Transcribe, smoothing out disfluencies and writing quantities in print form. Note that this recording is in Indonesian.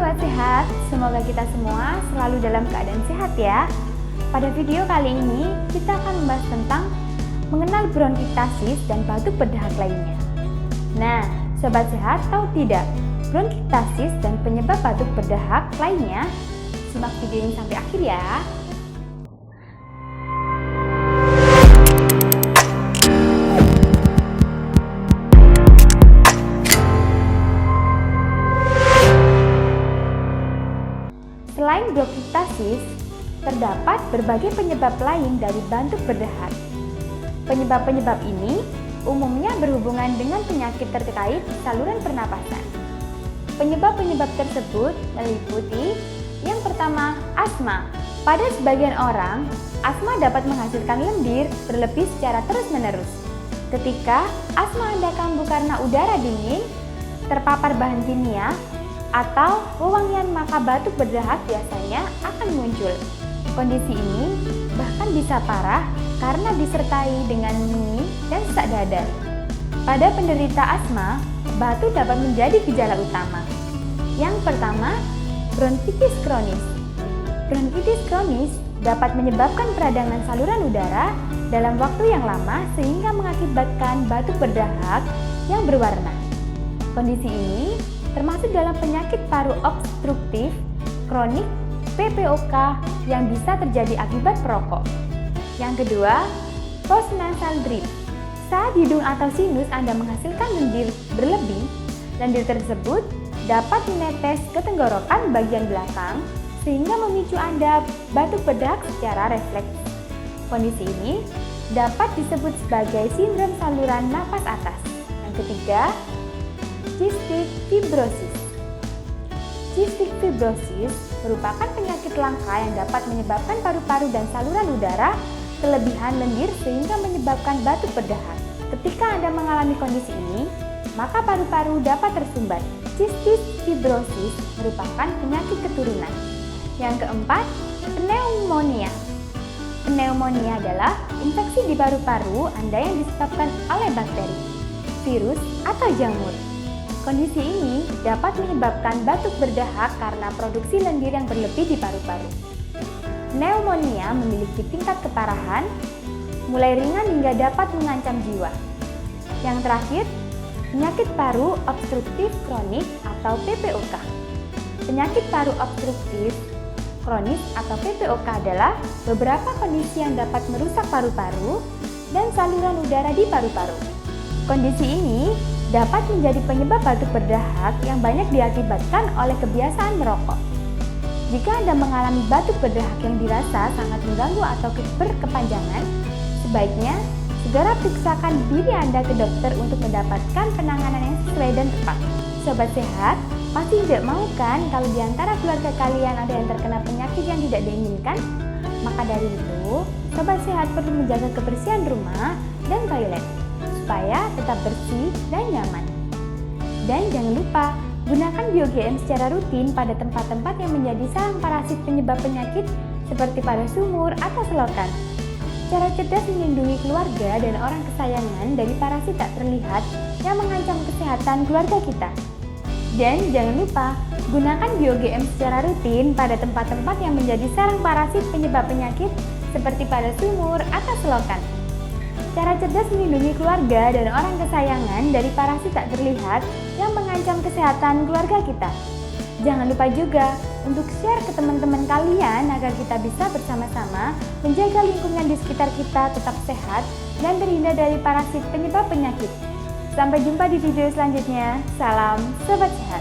Sobat Sehat, semoga kita semua selalu dalam keadaan sehat ya. Pada video kali ini, kita akan membahas tentang mengenal bronkiektasis dan batuk berdahak lainnya. Nah, Sobat Sehat tahu tidak bronkiektasis dan penyebab batuk berdahak lainnya? Simak video ini sampai akhir ya. Selain bronkiektasis, terdapat berbagai penyebab lain dari batuk berdahak. Penyebab-penyebab ini umumnya berhubungan dengan penyakit terkait saluran pernapasan. Penyebab-penyebab tersebut meliputi yang pertama, asma. Pada sebagian orang, asma dapat menghasilkan lendir berlebih secara terus-menerus. Ketika asma Anda kambuh karena udara dingin, terpapar bahan kimia, atau wewangian, maka batuk berdahak biasanya akan muncul. Kondisi ini bahkan bisa parah karena disertai dengan nyeri dan sesak dada. Pada penderita asma, batuk dapat menjadi gejala utama. Yang pertama, bronkitis kronis. Bronkitis kronis dapat menyebabkan peradangan saluran udara dalam waktu yang lama sehingga mengakibatkan batuk berdahak yang berwarna. Kondisi ini termasuk dalam penyakit paru obstruktif kronik (PPOK) yang bisa terjadi akibat perokok. Yang kedua, postnasal drip. Saat hidung atau sinus Anda menghasilkan lendir berlebih, lendir tersebut dapat menetes ke tenggorokan bagian belakang sehingga memicu Anda batuk berdahak secara refleks. Kondisi ini dapat disebut sebagai sindrom saluran napas atas. Yang ketiga, cystic fibrosis. Cystic fibrosis merupakan penyakit langka yang dapat menyebabkan paru-paru dan saluran udara kelebihan lendir sehingga menyebabkan batuk berdahak. Ketika Anda mengalami kondisi ini, maka paru-paru dapat tersumbat. Cystic fibrosis merupakan penyakit keturunan. Yang keempat, pneumonia. Pneumonia adalah infeksi di paru-paru Anda yang disebabkan oleh bakteri, virus, atau jamur. Kondisi ini dapat menyebabkan batuk berdahak karena produksi lendir yang berlebih di paru-paru. Pneumonia memiliki tingkat keparahan, mulai ringan hingga dapat mengancam jiwa. Yang terakhir, penyakit paru obstruktif kronik atau PPOK. Penyakit paru obstruktif kronis atau PPOK adalah beberapa kondisi yang dapat merusak paru-paru dan saluran udara di paru-paru. Kondisi ini dapat menjadi penyebab batuk berdahak yang banyak diakibatkan oleh kebiasaan merokok. Jika Anda mengalami batuk berdahak yang dirasa sangat mengganggu atau berkepanjangan, sebaiknya segera periksakan diri Anda ke dokter untuk mendapatkan penanganan yang sesuai dan tepat. Sobat Sehat, pasti tidak mau kan kalau di antara keluarga kalian ada yang terkena penyakit yang tidak diinginkan? Maka dari itu, Sobat Sehat perlu menjaga kebersihan rumah dan toilet supaya tetap bersih dan nyaman. Dan jangan lupa, gunakan BioGM secara rutin pada tempat-tempat yang menjadi sarang parasit penyebab penyakit seperti pada sumur atau selokan. Cara cerdas melindungi keluarga dan orang kesayangan dari parasit tak terlihat yang mengancam kesehatan keluarga kita. Dan jangan lupa, gunakan BioGM secara rutin pada tempat-tempat yang menjadi sarang parasit penyebab penyakit seperti pada sumur atau selokan. Cara cerdas melindungi keluarga dan orang kesayangan dari parasit tak terlihat yang mengancam kesehatan keluarga kita. Jangan lupa juga untuk share ke teman-teman kalian agar kita bisa bersama-sama menjaga lingkungan di sekitar kita tetap sehat dan terhindar dari parasit penyebab penyakit. Sampai jumpa di video selanjutnya. Salam Sobat Sehat.